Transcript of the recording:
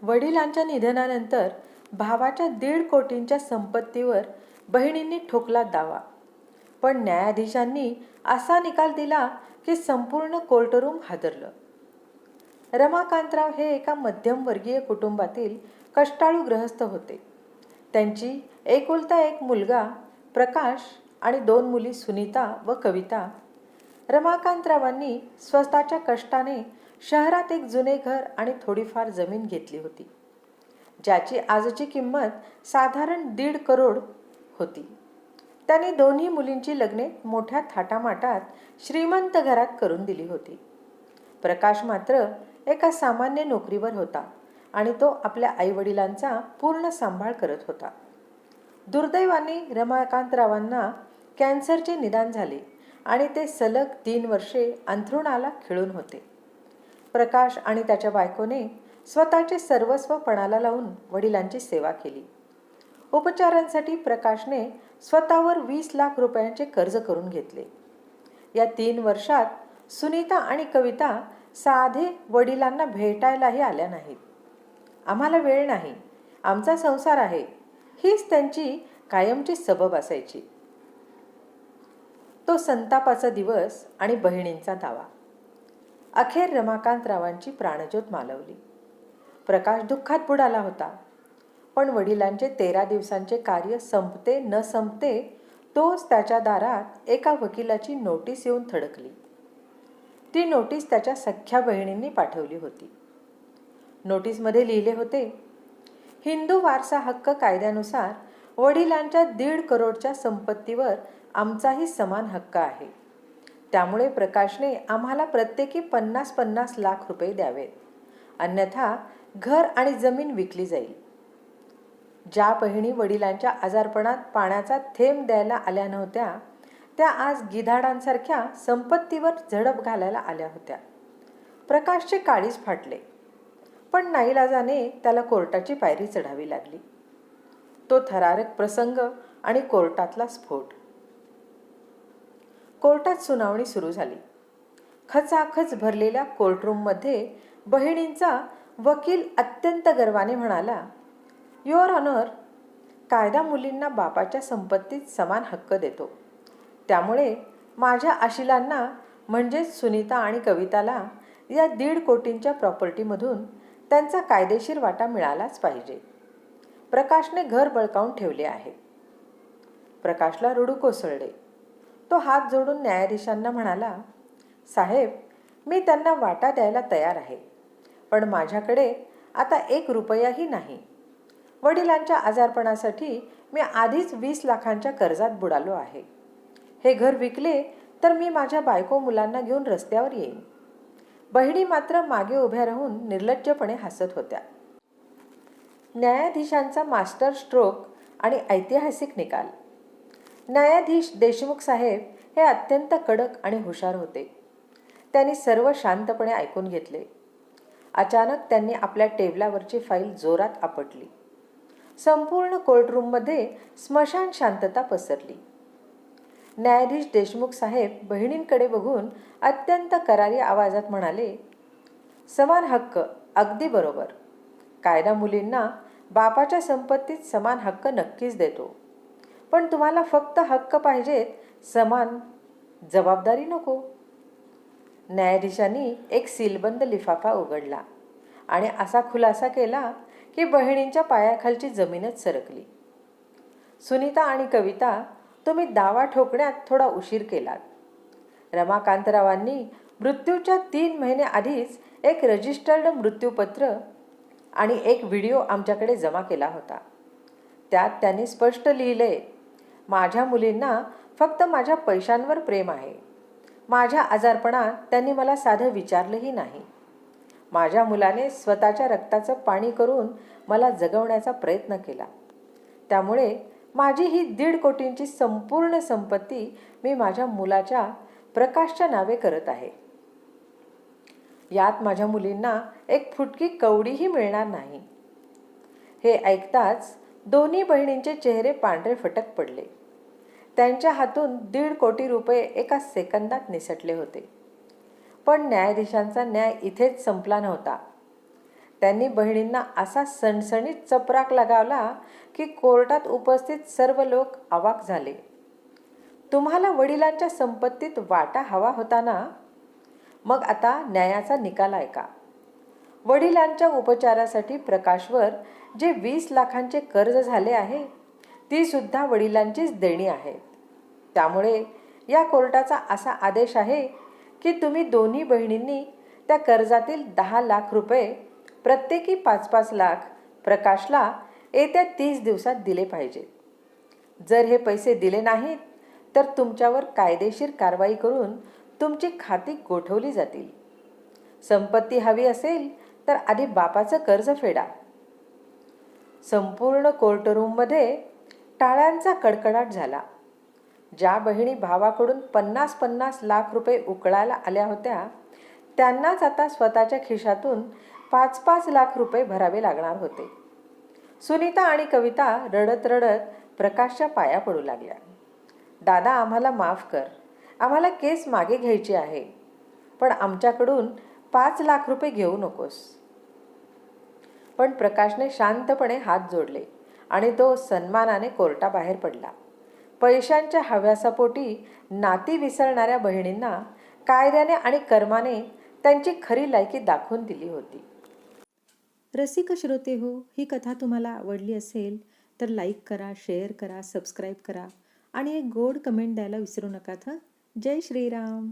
वडिलांच्या निधनानंतर भावाच्या 1.5 कोटींच्या संपत्तीवर बहिणींनी ठोकला दावा. पण न्यायाधीशांनी असा निकाल दिला की संपूर्ण कोर्टरूम हादरलं. रमाकांतराव हे एका मध्यमवर्गीय कुटुंबातील कष्टाळू गृहस्थ होते. त्यांची एकुलता एक मुलगा प्रकाश आणि 2 मुली सुनीता व कविता. रमाकांतरावांनी स्वतःच्या कष्टाने शहरात एक जुने घर आणि थोडीफार जमीन घेतली होती, ज्याची आजची किंमत साधारण 1.5 करोड होती. त्यांनी दोन्ही मुलींची लग्ने मोठ्या थाटामाटात श्रीमंत घरात करून दिली होती. प्रकाश मात्र एका सामान्य नोकरीवर होता आणि तो आपल्या आईवडिलांचा पूर्ण सांभाळ करत होता. दुर्दैवाने रमाकांतरावांना कॅन्सरचे निदान झाले आणि ते सलग 3 वर्षे अंथरुणाला खिळून होते. प्रकाश आणि त्याच्या बायकोने स्वतःचे सर्वस्व पणाला लावून वडिलांची सेवा केली. उपचारांसाठी प्रकाशने स्वतःवर 20 लाख रुपयांचे कर्ज करून घेतले. या 3 वर्षात सुनीता आणि कविता साधे वडिलांना भेटायलाही आल्या नाहीत. आम्हाला वेळ नाही, आमचा संसार आहे, हीच त्यांची कायमची सबब असायची. तो संतापाचा दिवस आणि बहिणींचा दावा. अखेर रमाकांतरावांची प्राणज्योत मालवली. प्रकाश दुःखात बुडाला होता. पण वडिलांचे 13 दिवसांचे कार्य संपते न संपते तोच त्याच्या दारात एका वकिलाची नोटीस येऊन थडकली. ती नोटीस त्याच्या सख्ख्या बहिणींनी पाठवली होती. नोटीसमध्ये लिहिले होते, हिंदू वारसा हक्क कायद्यानुसार वडिलांच्या 1.5 करोडच्या संपत्तीवर आमचाही समान हक्क आहे. त्यामुळे प्रकाशने आम्हाला प्रत्येकी 50-50 लाख रुपये द्यावेत, अन्यथा घर आणि जमीन विकली जाईल. ज्या बहिणी वडिलांच्या आजारपणात पाण्याचा थेंब द्यायला आल्या नव्हत्या, त्या आज गिधाडांसारख्या संपत्तीवर झडप घालायला आल्या होत्या. प्रकाशचे काळीज फाटले, पण नाईलाजाने त्याला कोर्टाची पायरी चढावी लागली. तो थरारक प्रसंग आणि कोर्टातला स्फोट. कोर्टात सुनावणी सुरू झाली. खचाखच भरलेल्या कोर्टरूममध्ये बहिणींचा वकील अत्यंत गर्वाने म्हणाला, युअर ऑनर, कायदा मुलींना बापाच्या संपत्तीत समान हक्क देतो. त्यामुळे माझ्या आशिलांना म्हणजेच सुनीता आणि कविताला या 1.5 कोटींच्या प्रॉपर्टीमधून त्यांचा कायदेशीर वाटा मिळालाच पाहिजे. प्रकाशने घर बळकावून ठेवले आहे. प्रकाशला रडू कोसळले. तो हात जोडून न्यायाधीशांना म्हणाला, साहेब, मी त्यांना वाटा द्यायला तयार आहे, पण माझ्याकडे आता 1 रुपयाही नाही. वडिलांच्या आजारपणासाठी मी आधीच 20 लाखांच्या कर्जात बुडालो आहे. हे घर विकले तर मी माझ्या बायको मुलांना घेऊन रस्त्यावर येईन. बहिणी मात्र मागे उभ्या राहून निर्लज्जपणे हसत होत्या. न्यायाधीशांचा मास्टर स्ट्रोक आणि ऐतिहासिक निकाल. न्यायाधीश देशमुख साहेब हे अत्यंत कडक आणि हुशार होते. त्यांनी सर्व शांतपणे ऐकून घेतले. अचानक त्यांनी आपल्या टेबलावरची फाईल जोरात आपटली. संपूर्ण कोर्टरूममध्ये स्मशान शांतता पसरली. न्यायाधीश देशमुख साहेब बहिणींकडे बघून अत्यंत करारी आवाजात म्हणाले, समान हक्क, अगदी बरोबर. कायदा मुलींना बापाच्या संपत्तीत समान हक्क नक्कीच देतो, पण तुम्हाला फक्त हक्क पाहिजेत, समान जबाबदारी नको. न्यायाधीशांनी एक सीलबंद लिफाफा उघडला आणि असा खुलासा केला की बहिणींच्या पायाखालची जमीनच सरकली. सुनीता आणि कविता, तुम्ही दावा ठोकण्यात थोडा उशीर केलात. रमाकांतरावांनी मृत्यूच्या 3 महिने आधीच एक रजिस्टर्ड मृत्यूपत्र आणि एक व्हिडिओ आमच्याकडे जमा केला होता. त्यात त्यांनी स्पष्ट लिहिलंय, माझ्या मुलींना फक्त माझ्या पैशांवर प्रेम आहे. माझ्या आजारपणात त्यांनी मला साधं विचारलंही नाही. माझ्या मुलाने स्वतःच्या रक्ताचं पाणी करून मला जगवण्याचा प्रयत्न केला. त्यामुळे माझी ही 1.5 कोटींची संपूर्ण संपत्ती मी माझ्या मुलाच्या प्रकाशच्या नावे करत आहे. यात माझ्या मुलींना एक फुटकी कवडीही मिळणार नाही. हे ऐकताच दोन्ही बहिणींचे चेहरे पांढरे फटक पडले. त्यांच्या हातून 1.5 कोटी रुपये एका सेकंदात निसटले होते. पण न्यायाधीशांचा न्याय इथेच संपला नव्हता. त्यांनी बहिणींना असा सणसणीत चपराक लगावला की कोर्टात उपस्थित सर्व लोक अवाक झाले. तुम्हाला वडिलांच्या संपत्तीत वाटा हवा होता ना? मग आता न्यायाचा निकाल ऐका. वडिलांच्या उपचारासाठी प्रकाशवर जे 20 लाखांचे कर्ज झाले आहे, ती सुद्धा वडिलांचीच देणी आहेत. त्यामुळे या कोर्टाचा असा आदेश आहे की तुम्ही दोन्ही बहिणींनी त्या कर्जातील 10 लाख रुपये प्रत्येकी 5-5 लाख प्रकाशला येत्या 30 दिवसात दिले पाहिजेत. जर हे पैसे दिले नाहीत तर तुमच्यावर कायदेशीर कारवाई करून तुमची खाती गोठवली जातील. संपत्ती हवी असेल तर आधी बापाचं कर्ज फेडा. संपूर्ण कोर्टरूममध्ये टाळ्यांचा कडकडाट झाला. ज्या बहिणी भावाकडून 50-50 लाख रुपये उकळायला आल्या होत्या, त्यांनाच आता स्वतःच्या खिशातून 5-5 लाख रुपये भरावे लागणार होते. सुनीता आणि कविता रडत रडत प्रकाशच्या पाया पडू लागल्या. दादा, आम्हाला माफ कर. आम्हाला केस मागे घ्यायची आहे, पण आमच्याकडून 5 लाख रुपये घेऊ नकोस. पण प्रकाशने शांतपणे हात जोडले आणि तो सन्मानाने कोर्टाबाहेर पडला. पैशांच्या हव्यासापोटी नाती विसरणाऱ्या बहिणींना कायद्याने आणि कर्माने त्यांची खरी लायकी दाखवून दिली होती. रसिक श्रोते हो, ही कथा तुम्हाला आवडली असेल तर लाईक करा, शेअर करा, सबस्क्राईब करा आणि एक गोड कमेंट द्यायला विसरू नका. जय श्रीराम.